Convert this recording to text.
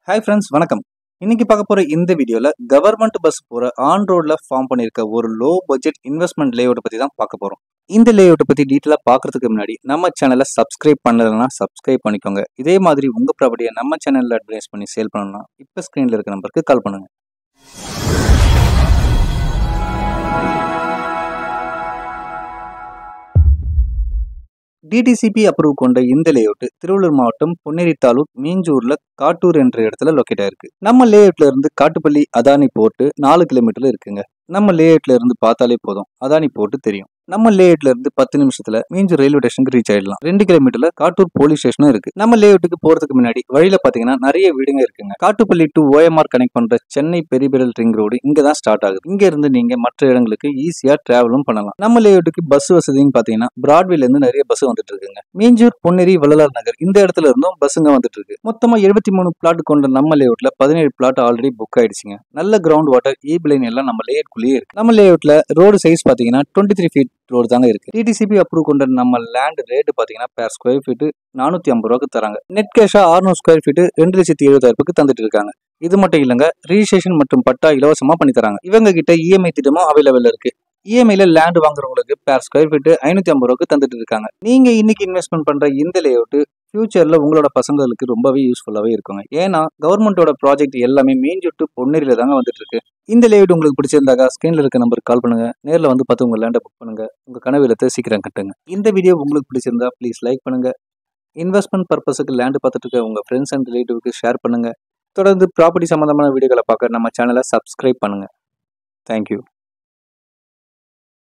Hi friends, வணக்கம். இன்னைக்கு பார்க்க போற இந்த வீடியோல கவர்மெண்ட் பஸ் போற ஆன் ரோட்ல ஃபார்ம் பண்ணியிருக்க ஒரு லோ பட்ஜெட் இன்வெஸ்ட்மெண்ட் லேஅவுட் பத்தி தான் பார்க்க போறோம். இந்த லேஅவுட் பத்தி டீட்டெயிலா பார்க்கறதுக்கு முன்னாடி நம்ம சேனலை சப்ஸ்கிரைப் பண்ணலன்னா சப்ஸ்கிரைப் பண்ணிக்கோங்க. இதே மாதிரி உங்க ப்ராப்பர்ட்டியை நம்ம சேனல்ல அட்வர்டைஸ் பண்ணி சேல் பண்ணணும்னா இப்ப ஸ்கிரீன்ல இருக்க நம்பருக்கு கால் பண்ணுங்க. டிடிசிபி அப்ரூவ் கொண்ட இந்த லேஅவுட் திருவள்ளூர் மாவட்டம் பொன்னேரி தாலுக் மீஞ்சூர்ல காட்டூர் என்ற இடத்துல லொக்கேட் ஆயிருக்கு. நம்ம லேஅவுட்ல இருந்து காட்டுப்பள்ளி அதானி போர்ட் 4 கிலோமீட்டர்ல இருக்குங்க. நம்ம லேஅவுட்ல இருந்து பார்த்தாலே போதும் அதானி போர்ட் தெரியும். நம்ம லேஅவுட்ல இருந்து 10 நிமிஷத்துல மீஞ்சூர் ரயில்வே ஸ்டேஷனுக்கு ரீச் ஆயிடலாம். 2 கிலோமீட்டர்ல காட்டூர் போலீஸ் ஸ்டேஷனும் இருக்கு. நம்ம லேஅவுட்டுக்கு போறதுக்கு முன்னாடி வழியில பாத்தீங்கன்னா நிறைய வீடுங்க இருக்குங்க. காட்டுப்பள்ளி டு ஓஎம்ஆர் கனெக்ட் பண்ற சென்னை பெரிபெரல் ரிங் ரோடு இங்க தான் ஸ்டார்ட் ஆகுது. இங்க இருந்து நீங்க மற்ற இடங்களுக்கு ஈஸியா டிராவலும் பண்ணலாம். நம்ம லேஅவுட்டுக்கு பஸ் வசதின்னு பாத்தீங்கன்னா பிராட்வேல இருந்து நிறைய பஸ் வந்துட்டு இருக்குங்க. மீஞ்சூர், பொன்னேரி, வள்ளலார் நகர் இந்த இடத்துல இருந்தும் பஸ்ஸுங்க வந்துட்டு இருக்கு. மொத்தமா 73 பிளாட் கொண்ட நம்ம லேஅவுட்ல 17 பிளாட் ஆல்ரெடி புக் ஆயிடுச்சுங்க. நல்ல கிரவுண்ட் வாட்டர், ஈபிளைன் எல்லாம் நம்ம லேஅவுட்குள்ளேயே இருக்கு. நம்ம லேஅவுட்ல ரோடு சைஸ் பாத்தீங்கன்னா 23 ஃபீட் ரோடு தாங்க இருக்கு. டிடிசிபி அப்ரூவ் கொண்ட நம்ம லேண்ட் ரேட் பாத்தீங்கன்னா பேர் ஸ்கொயர் ஃபீட் 450 ரூபாய்க்கு தராங்க. நெட் கேஷா 600 ஸ்கொயர் ஃபீட் 2,70,000 தந்துட்டு இருக்காங்க. இது மட்டும் இல்லங்க, ரிஜிஸ்ட்ரேஷன் மற்றும் பட்டா இலவசமா பண்ணி தராங்க. இவங்க கிட்ட இஎம்ஐ திட்டமும் அவைலபிள் இருக்கு. இஎம்ஐல லேண்ட் வாங்குறவங்களுக்கு பேர் ஸ்கொயர் ஃபீட் 550 ரூபாய்க்கு தந்துட்டு இருக்காங்க. நீங்க இன்னைக்கு இன்வெஸ்ட்மெண்ட் பண்ற இந்த லேஅவுட் ஃபியூச்சர்ல உங்களோட பசங்களுக்கு ரொம்பவே யூஸ்ஃபுல்லாவே இருக்குங்க. ஏன்னா கவர்மெண்டோட ப்ராஜெக்ட் எல்லாமே மீஞ்சூர் டு பொன்னேரியில தாங்க வந்துட்டு இருக்கு. இந்த லேஅவுட் உங்களுக்கு பிடிச்சிருந்தாக்கா ஸ்கிரீன்ல இருக்க நம்பருக்கு கால் பண்ணுங்க. நேர்ல வந்து பார்த்து உங்க லேண்டை புக் பண்ணுங்க. உங்க கனவு இல்லத்தை சீக்கிரம் கட்டுங்க. இந்த வீடியோ உங்களுக்கு பிடிச்சிருந்தா ப்ளீஸ் லைக் பண்ணுங்க. இன்வெஸ்ட்மெண்ட் பர்பஸுக்கு லேண்ட் பார்த்துட்டு இருக்க உங்க ஃப்ரெண்ட்ஸ் அண்ட் ரிலேட்டிவ்க்கு ஷேர் பண்ணுங்க. தொடர்ந்து ப்ராப்பர்ட்டி சம்பந்தமான வீடியோக்களை பார்க்க நம்ம சேனலை சப்ஸ்கிரைப் பண்ணுங்க. தேங்க்யூ.